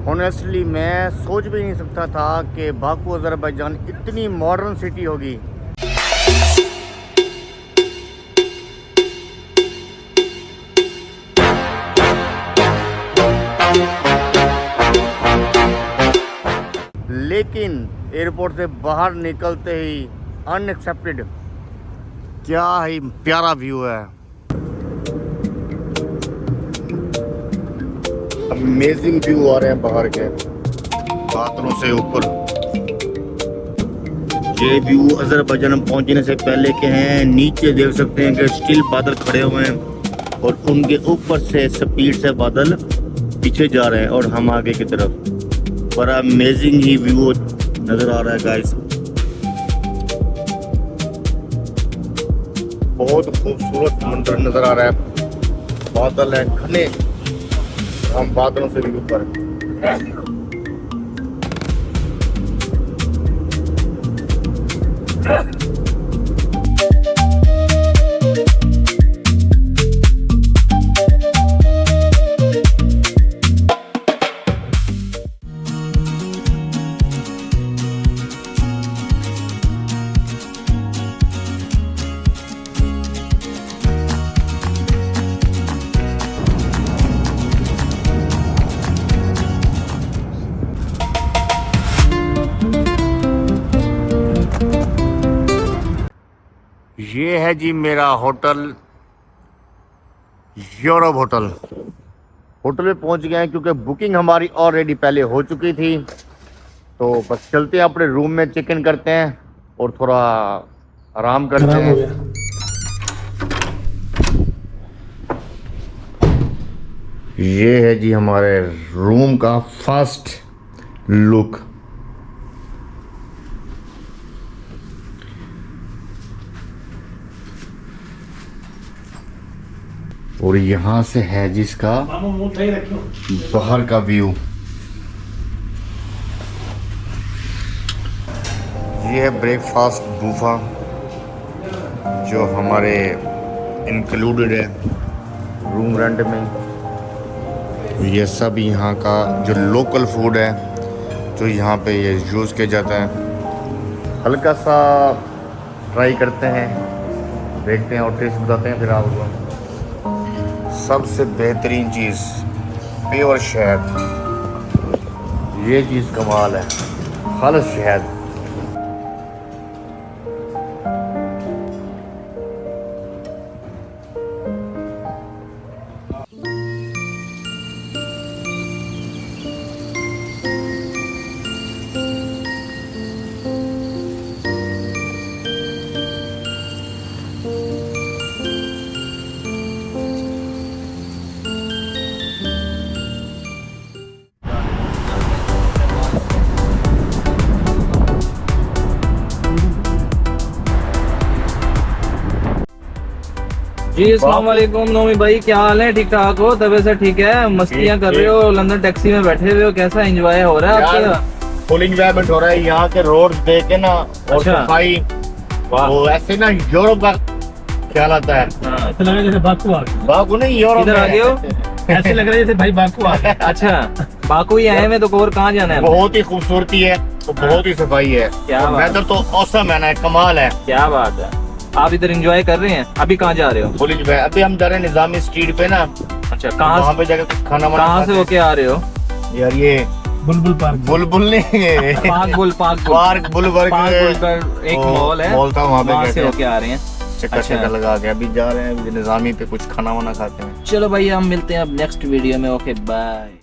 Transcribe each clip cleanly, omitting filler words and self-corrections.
Honestly मैं सोच भी नहीं सकता था कि बाकू अज़रबैजान इतनी मॉडर्न सिटी होगी। लेकिन एयरपोर्ट से बाहर निकलते ही अनएक्सपेक्टेड क्या ही प्यारा व्यू है। अमेजिंग व्यू आ रहे हैं बाहर के बादलों से ऊपर। ये व्यू अज़रबैजान पहुंचने से पहले के हैं। नीचे देख सकते हैं कि स्टिल बादल खड़े हुए हैं और उनके ऊपर से स्पीड से बादल पीछे जा रहे हैं और हम आगे की तरफ। बड़ा अमेजिंग ही व्यू नजर आ रहा है गाइस। बहुत खूबसूरत मंजर नजर आ रहा है। बादल है घने, हम बादलों से भी ऊपर। ये है जी मेरा होटल, यूरोप होटल। होटल में पहुंच गए हैं क्योंकि बुकिंग हमारी ऑलरेडी पहले हो चुकी थी। तो बस चलते हैं अपने रूम में, चेक इन करते हैं और थोड़ा आराम करते हैं। ये है जी हमारे रूम का फर्स्ट लुक। और यहाँ से है जिसका बाहर का व्यू। ये है ब्रेकफास्ट बूफा जो हमारे इंक्लूडेड है रूम रेंट में। ये सब यहाँ का जो लोकल फूड है जो यहाँ पे ये यूज़ किया जाता है। हल्का सा ट्राई करते हैं, देखते हैं और टेस्ट बताते हैं फिर आपको। सबसे बेहतरीन चीज़ प्योर शहद, ये चीज़ कमाल है, खालिस शहद। जी अस्सलाम वालेकुम नोमी भाई, क्या हाल है? ठीक ठाक हो? तबीयत से ठीक है? मस्तियाँ कर रहे हो, लंदन टैक्सी में बैठे हुए हो, कैसा एंजॉय हो रहा है आपका? फुल एंजॉयमेंट हो रहा है। यहाँ के रोड देख के ना और सफाई, वो ऐसे ना यूरोप का ख्याल आता है। ऐसा लग रहा है जैसे बाकू आ गए। बाकू नहीं, यूरोप इधर आ गए हो? ऐसे लग रहा है जैसे भाई बाकू आ गए। अच्छा, बाकू ही आए में तो और कहाँ जाना है? बहुत ही खूबसूरती है तो बहुत ही सफाई है। वेदर तो औसम है ना, कमाल है। क्या बात है, आप इधर एंजॉय कर रहे हैं? अभी कहाँ जा रहे हो? Full enjoy. अभी हम जा रहे हैं निजामी स्ट्रीट पे ना। अच्छा, कहाँ वहाँ पे जाकर खाना कहाँ से होके आ रहे हो? यार ये बुलबुल पार्क। बुलबुल नहीं पार्क बुलवर्ग एक मॉल है, मॉल था, वहाँ से होके आ रहे हैं। चक्कर चक्कर लगा के अभी जा रहे हैं। अभी निजामी पे कुछ खाना वाना खाते हैं। चलो भाई, हम मिलते हैं अब नेक्स्ट वीडियो में। Okay bye.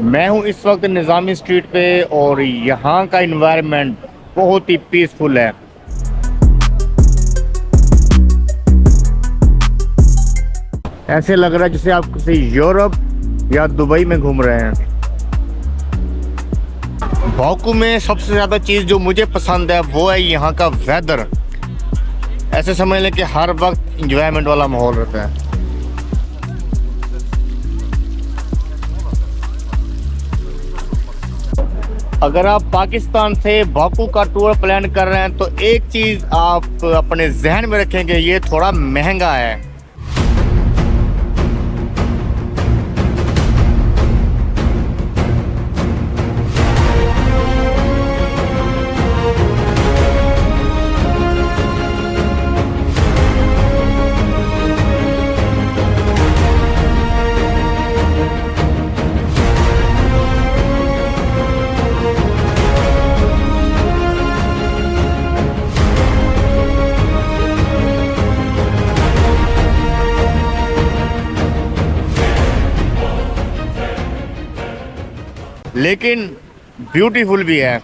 मैं हूँ इस वक्त निजामी स्ट्रीट पे और यहाँ का इन्वायरमेंट बहुत ही पीसफुल है। ऐसे लग रहा है जैसे आप किसी यूरोप या दुबई में घूम रहे हैं। बाकू में सबसे ज़्यादा चीज़ जो मुझे पसंद है वो है यहाँ का वेदर। ऐसे समझ लें कि हर वक्त इंजॉयमेंट वाला माहौल रहता है। अगर आप पाकिस्तान से बाकू का टूर प्लान कर रहे हैं तो एक चीज़ आप अपने जहन में रखें कि ये थोड़ा महंगा है। लेकिन ब्यूटीफुल भी है।